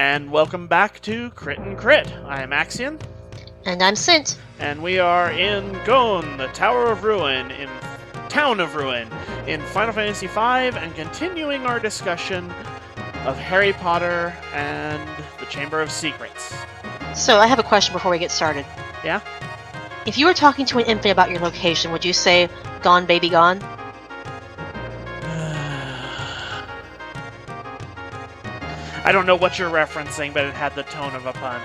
And welcome back to Crit and Crit. I am Axion. And I'm Scint. And we are in Gone, the Town of Ruin, in Final Fantasy V, and continuing our discussion of Harry Potter and the Chamber of Secrets. So I have a question before we get started. Yeah? If you were talking to an infant about your location, would you say, "Gone, baby, gone"? I don't know what you're referencing, but it had the tone of a pun.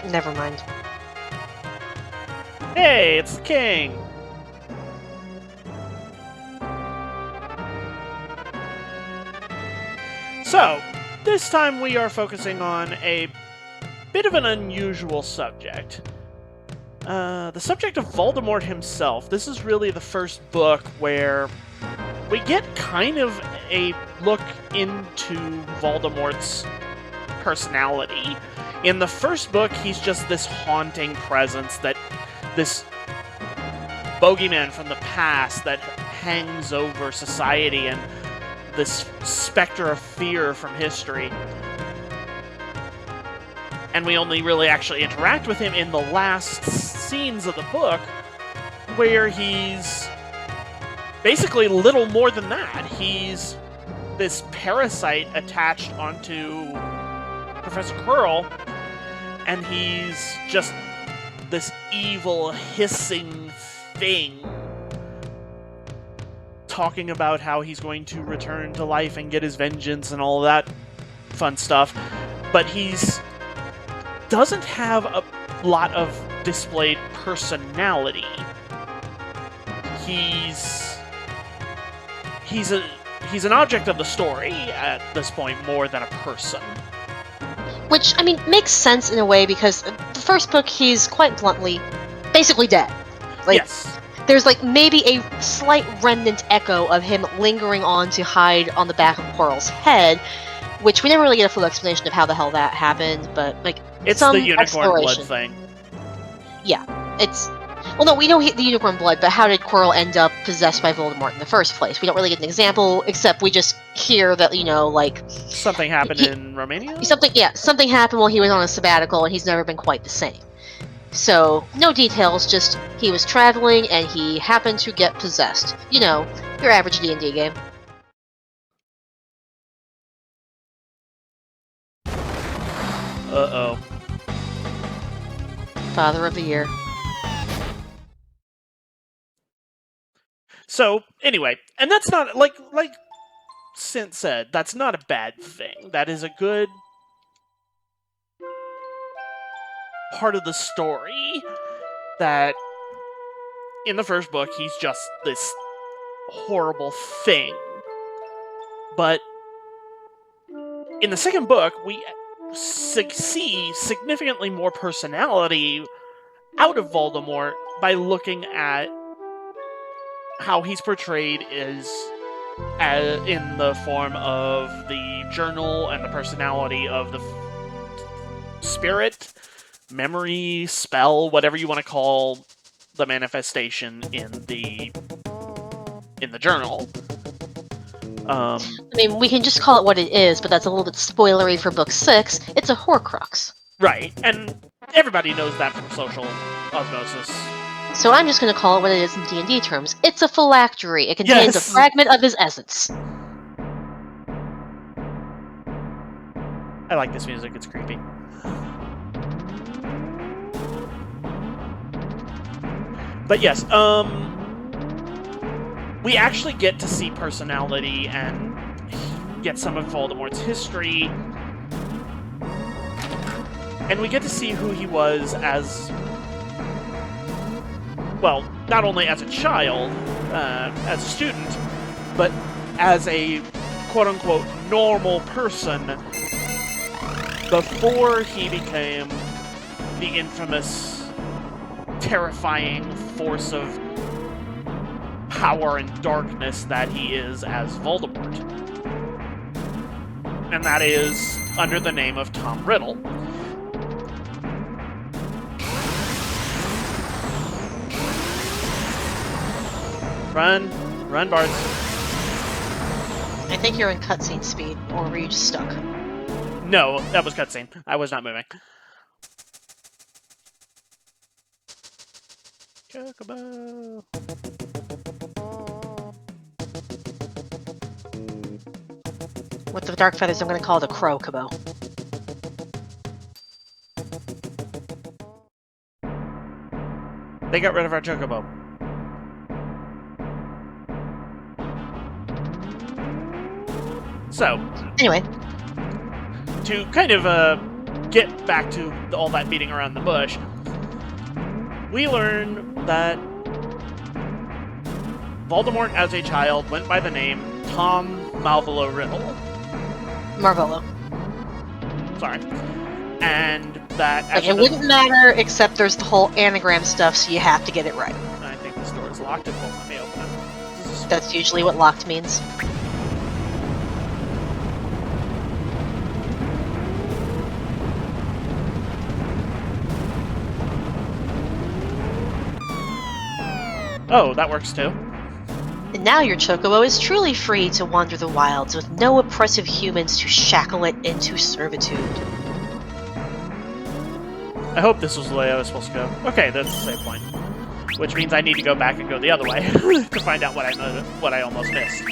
Never mind. Hey, it's the king! So, this time we are focusing on a bit of an unusual subject. The subject of Voldemort himself. This is really the first book where we get kind of a look into Voldemort's personality. In the first book, he's just this haunting presence, this bogeyman from the past that hangs over society, and this specter of fear from history. And we only really actually interact with him in the last scenes of the book, where he's basically little more than that. He's this parasite attached onto Professor Quirrell, and he's just this evil, hissing thing talking about how he's going to return to life and get his vengeance and all that fun stuff. But he's doesn't have a lot of displayed personality. He's an object of the story at this point more than a person. Which, I mean, makes sense in a way because the first book, he's quite bluntly basically dead. Yes. There's maybe a slight remnant echo of him lingering on to hide on the back of Quirrell's head, which we never really get a full explanation of how the hell that happened, but it's some the unicorn blood exploration. thing. Yeah, well, no, we know the unicorn blood, but how did Quirrell end up possessed by Voldemort in the first place? We don't really get an example, except we just hear that, Something happened in Romania? Something happened while he was on a sabbatical, and he's never been quite the same. So, no details, just he was traveling, and he happened to get possessed. Your average D&D game. Uh-oh. Father of the Year. So, anyway, and that's not, like Scint said, that's not a bad thing. That is a good part of the story, that in the first book, he's just this horrible thing. But in the second book, we see significantly more personality out of Voldemort by looking at how he's portrayed in the form of the journal and the personality of the spirit, memory, spell, whatever you want to call the manifestation in the journal. I mean, we can just call it what it is, but that's a little bit spoilery for Book 6. It's a Horcrux. Right, and everybody knows that from social osmosis. So I'm just going to call it what it is in D&D terms. It's a phylactery. It contains a fragment of his essence. I like this music, it's creepy. But yes, we actually get to see personality and get some of Voldemort's history. And we get to see who he was as, well, not only as a child, as a student, but as a quote-unquote normal person before he became the infamous, terrifying force of power and darkness that he is as Voldemort. And that is under the name of Tom Riddle. Run, Bards. I think you're in cutscene speed, or were you just stuck? No, that was cutscene. I was not moving. Chocobo. With the dark feathers, I'm going to call it a crow Kabo. They got rid of our Chocobo. So, Anyway, to kind of get back to all that beating around the bush, we learn that Voldemort, as a child, went by the name Tom Malvolo Riddle. Marvolo. Sorry. And that... Like, it wouldn't matter, except there's the whole anagram stuff, so you have to get it right. I think this door is locked. It won't let me open it. That's usually what locked means. Oh, that works too. And now your Chocobo is truly free to wander the wilds with no oppressive humans to shackle it into servitude. I hope this was the way I was supposed to go. Okay, that's the save point. Which means I need to go back and go the other way to find out what I almost missed.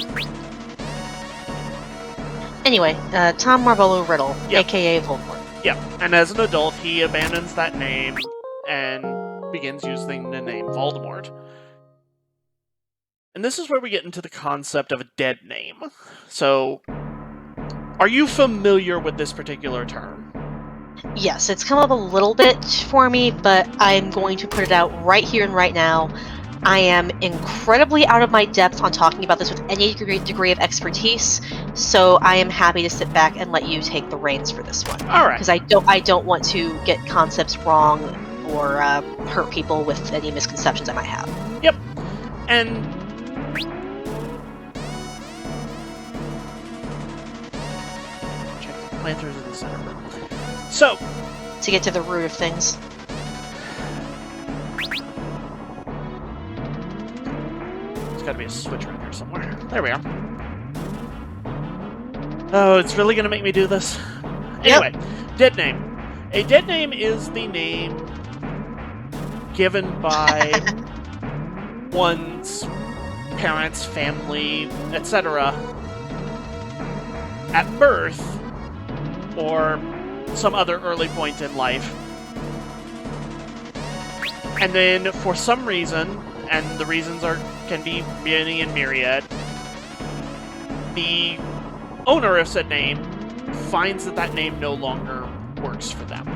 Anyway, Tom Marvolo Riddle, Yep. aka Voldemort. Yep, and as an adult, he abandons that name and begins using the name Voldemort. And this is where we get into the concept of a dead name. So, are you familiar with this particular term? Yes, it's come up a little bit for me, but I'm going to put it out right here and right now. I am incredibly out of my depth on talking about this with any degree of expertise, so I am happy to sit back and let you take the reins for this one. All right. Because I don't want to get concepts wrong or hurt people with any misconceptions I might have. Yep. And check the planters in the center room. So, To get to the root of things. there's got to be a switch right here somewhere. There we are. Oh, it's really going to make me do this? Anyway, dead name. A dead name is the name given by one's parents, family, etc. at birth or some other early point in life. And then, for some reason, and the reasons can be many and myriad, the owner of said name finds that name no longer works for them.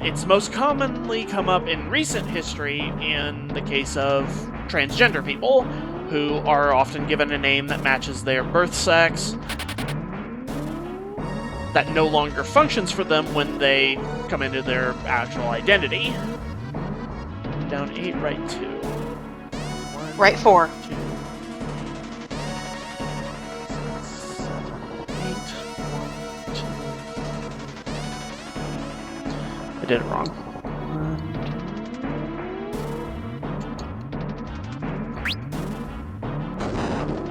It's most commonly come up in recent history in the case of transgender people, who are often given a name that matches their birth sex, that no longer functions for them when they come into their actual identity. Down 8, right 2. 1, Right 4. 2, 6, 7, 8, 1, 2. I did it wrong. 1.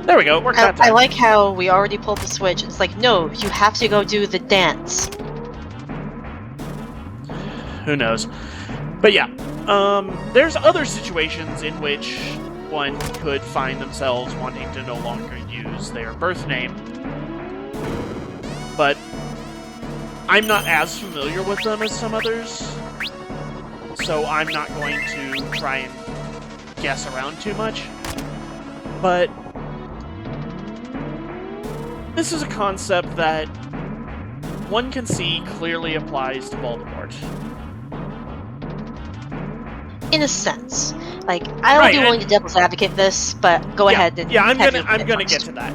There we go, it worked that time. I like how we already pulled the switch. It's like, no, you have to go do the dance. Who knows? But yeah, there's other situations in which one could find themselves wanting to no longer use their birth name. But I'm not as familiar with them as some others, so I'm not going to try and guess around too much. But this is a concept that one can see clearly applies to Voldemort. In a sense. Like, I will be willing to devil's advocate this, but go ahead and I'm gonna get to that.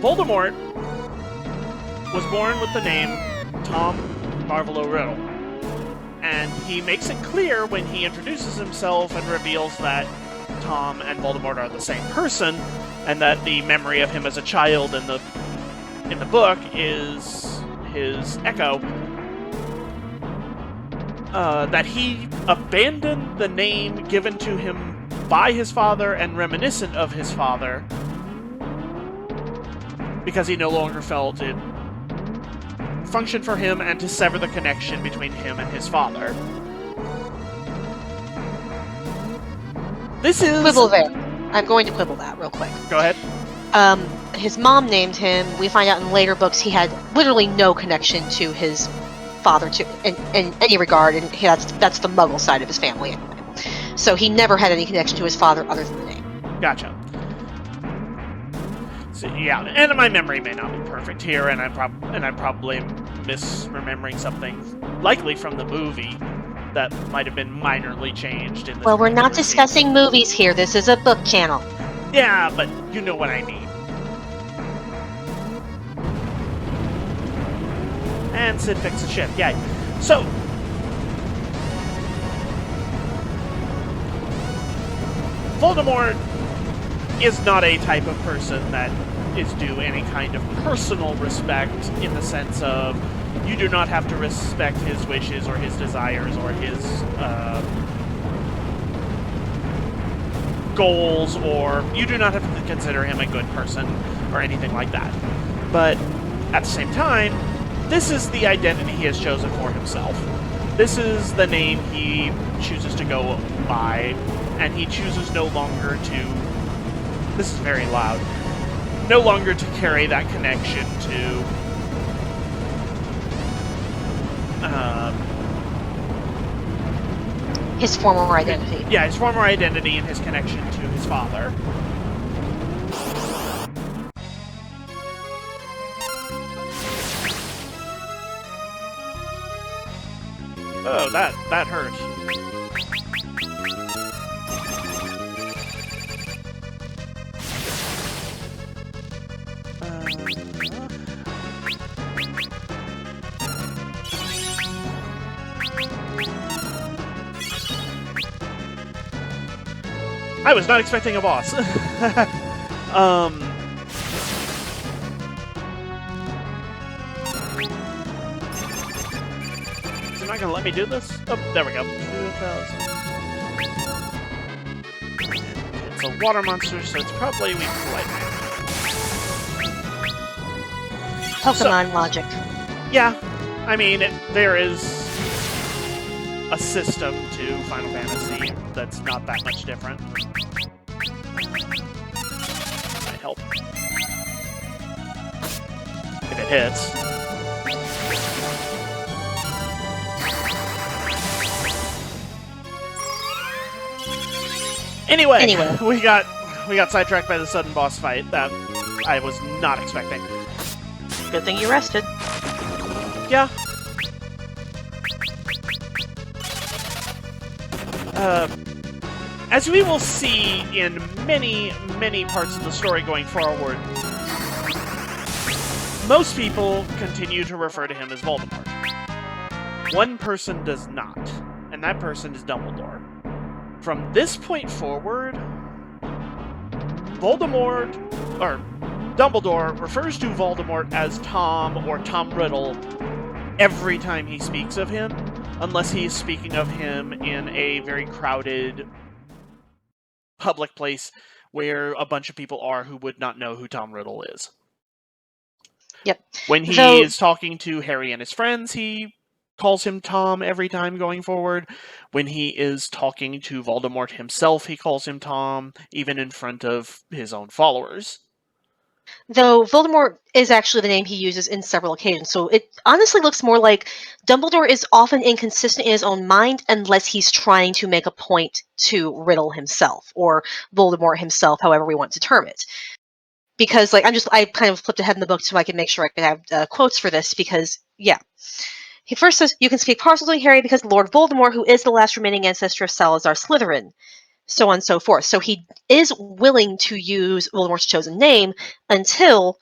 Voldemort was born with the name Tom Marvolo Riddle. And he makes it clear when he introduces himself and reveals that Tom and Voldemort are the same person, and that the memory of him as a child in the book is his echo. That he abandoned the name given to him by his father and reminiscent of his father because he no longer felt it functioned for him and to sever the connection between him and his father. This is... Quibble there. I'm going to quibble that real quick. Go ahead. His mom named him. We find out in later books he had literally no connection to his father in any regard, and that's the Muggle side of his family anyway. So he never had any connection to his father other than the name. Gotcha. So, yeah, and my memory may not be perfect here, and I'm probably misremembering something, likely from the movie, that might have been minorly changed. Well, we're not discussing movies here. This is a book channel. Yeah, but you know what I mean. And Sid fixes ship. Yay. So, Voldemort is not a type of person that is due any kind of personal respect in the sense of you do not have to respect his wishes or his desires or his goals, or you do not have to consider him a good person or anything like that. But at the same time, this is the identity he has chosen for himself. This is the name he chooses to go by, and he chooses no longer to... This is very loud. No longer to carry that connection to... his former identity. Yeah, his former identity and his connection to his father. Oh, that hurt. I was not expecting a boss. Is it not gonna let me do this? Oh, there we go. 2,000. It's a water monster, so it's probably weak to lightning. Pokemon logic. Yeah, I mean, there is a system to Final Fantasy that's not that much different. Might help. If it hits. Anyway, we got sidetracked by the sudden boss fight that I was not expecting. Good thing you rested. Yeah. As we will see in many, many parts of the story going forward, most people continue to refer to him as Voldemort. One person does not, and that person is Dumbledore. From this point forward, Dumbledore refers to Voldemort as Tom or Tom Riddle every time he speaks of him, unless he's speaking of him in a very crowded public place where a bunch of people are who would not know who Tom Riddle is. Yep. When he is talking to Harry and his friends, he calls him Tom every time going forward. When he is talking to Voldemort himself, he calls him Tom, even in front of his own followers. Though Voldemort is actually the name he uses in several occasions, so it honestly looks more like Dumbledore is often inconsistent in his own mind unless he's trying to make a point to Riddle himself, or Voldemort himself, however we want to term it. Because, like, I kind of flipped ahead in the book so I can make sure I can have quotes for this, because, yeah. He first says, "You can speak parcel to Harry because Lord Voldemort, who is the last remaining ancestor of Salazar Slytherin," so on and so forth. So he is willing to use Voldemort's chosen name until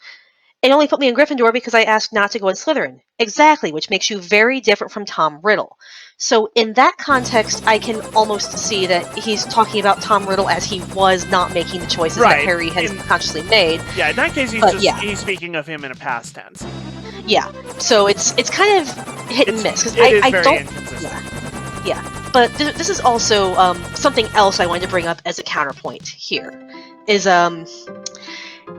it only put me in Gryffindor because I asked not to go in Slytherin. Exactly, which makes you very different from Tom Riddle. So in that context, I can almost see that he's talking about Tom Riddle as he was not making the choices that Harry has consciously made. Yeah, in that case, he's speaking of him in a past tense. Yeah, so it's kind of hit and miss because I don't. Yeah. But this is also something else I wanted to bring up as a counterpoint here. Is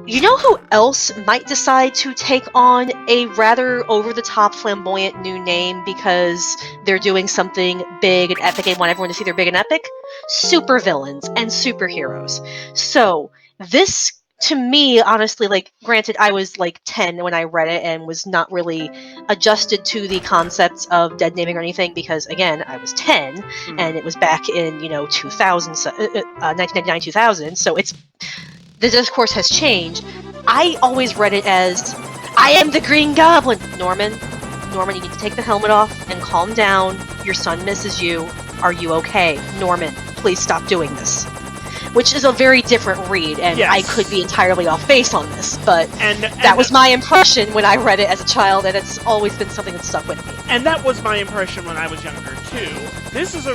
You know who else might decide to take on a rather over-the-top, flamboyant new name because they're doing something big and epic and want everyone to see they're big and epic? Supervillains and superheroes. So, this, to me, honestly, like, granted, I was, like, 10 when I read it and was not really adjusted to the concepts of dead naming or anything because, again, I was 10, and it was back in, 2000, 1999, 2000, so the discourse has changed. I always read it as, I am the Green Goblin! Norman, you need to take the helmet off and calm down. Your son misses you. Are you okay? Norman, please stop doing this. Which is a very different read, and Yes. I could be entirely off base on this, but And that was my impression when I read it as a child, and it's always been something that stuck with me. And that was my impression when I was younger, too. This is a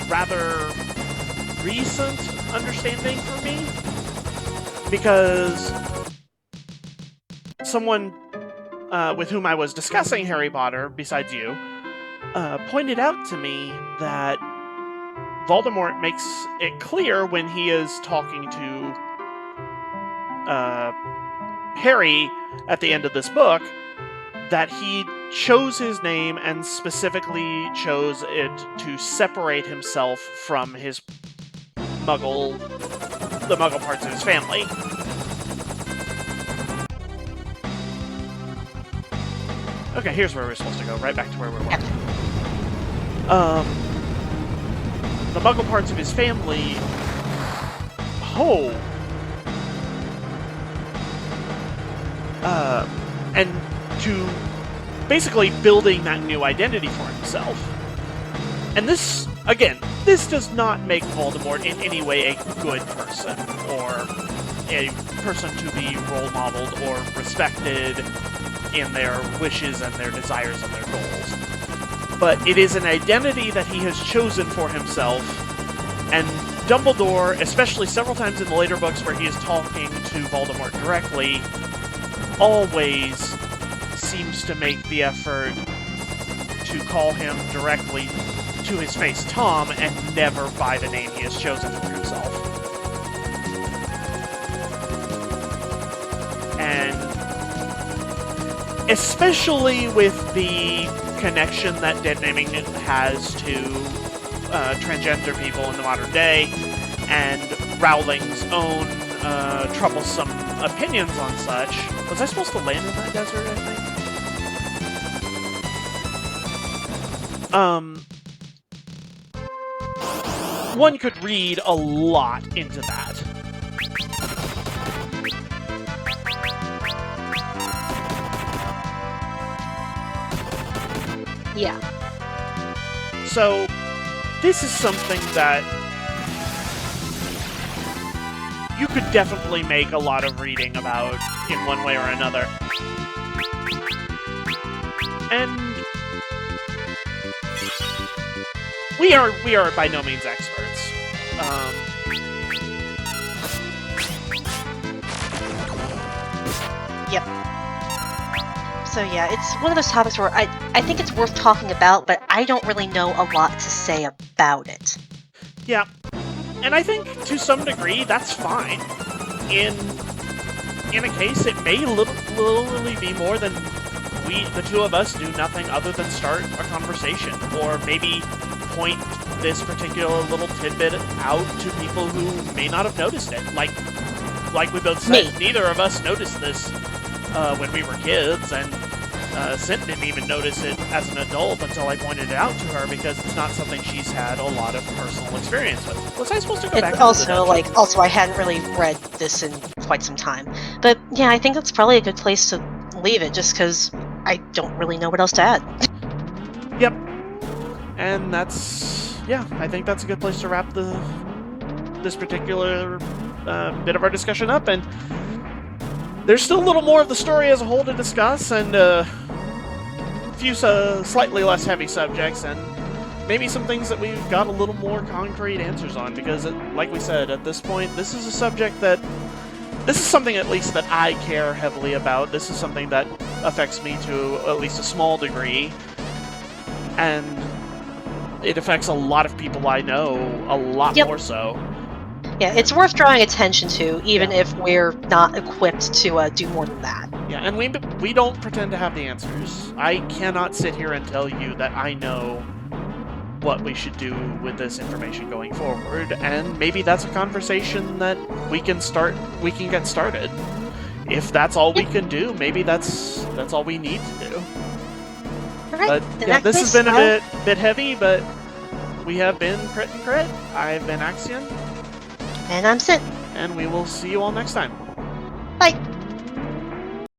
rather recent understanding for me, because someone with whom I was discussing Harry Potter, besides you, pointed out to me that Voldemort makes it clear when he is talking to Harry at the end of this book that he chose his name and specifically chose it to separate himself from his the Muggle parts of his family. Okay, here's where we're supposed to go, right back to where we were. The Muggle parts of his family... and to basically building that new identity for himself. And this, again, this does not make Voldemort in any way a good person, or a person to be role modeled or respected in their wishes and their desires and their goals. But it is an identity that he has chosen for himself, and Dumbledore, especially several times in the later books where he is talking to Voldemort directly, always seems to make the effort to call him directly to his face Tom, and never by the name he has chosen for himself. And especially with the connection that deadnaming has to transgender people in the modern day, and Rowling's own troublesome opinions on such. Was I supposed to land in that desert, I think? One could read a lot into that. Yeah. So, this is something that you could definitely make a lot of reading about in one way or another. And we are by no means experts. Yep. So yeah, it's one of those topics where I think it's worth talking about, but I don't really know a lot to say about it. Yeah. And I think, to some degree, that's fine. In a case, it may literally be more than the two of us, do nothing other than start a conversation, or maybe point this particular little tidbit out to people who may not have noticed it. Like we both said, neither of us noticed this when we were kids, and Scint didn't even notice it as an adult until I pointed it out to her, because it's not something she's had a lot of personal experience with. Was I supposed to go back to the dungeon? Also, I hadn't really read this in quite some time. But yeah, I think that's probably a good place to leave it, just because I don't really know what else to add. Yep. And that's... yeah, I think that's a good place to wrap this particular bit of our discussion up, and there's still a little more of the story as a whole to discuss, and a few slightly less heavy subjects, and maybe some things that we've got a little more concrete answers on, because, like we said, at this point, this is a subject that... this is something, at least, that I care heavily about. This is something that affects me to at least a small degree, and it affects a lot of people I know, a lot more so. Yeah, it's worth drawing attention to, even if we're not equipped to do more than that. Yeah, and we don't pretend to have the answers. I cannot sit here and tell you that I know what we should do with this information going forward, and maybe that's a conversation that we can get started. If that's all we can do, maybe that's all we need to do. All right. But yeah, this has been a bit heavy, but we have been Crit and Crit. I've been Axion. And I'm Scint. And we will see you all next time. Bye.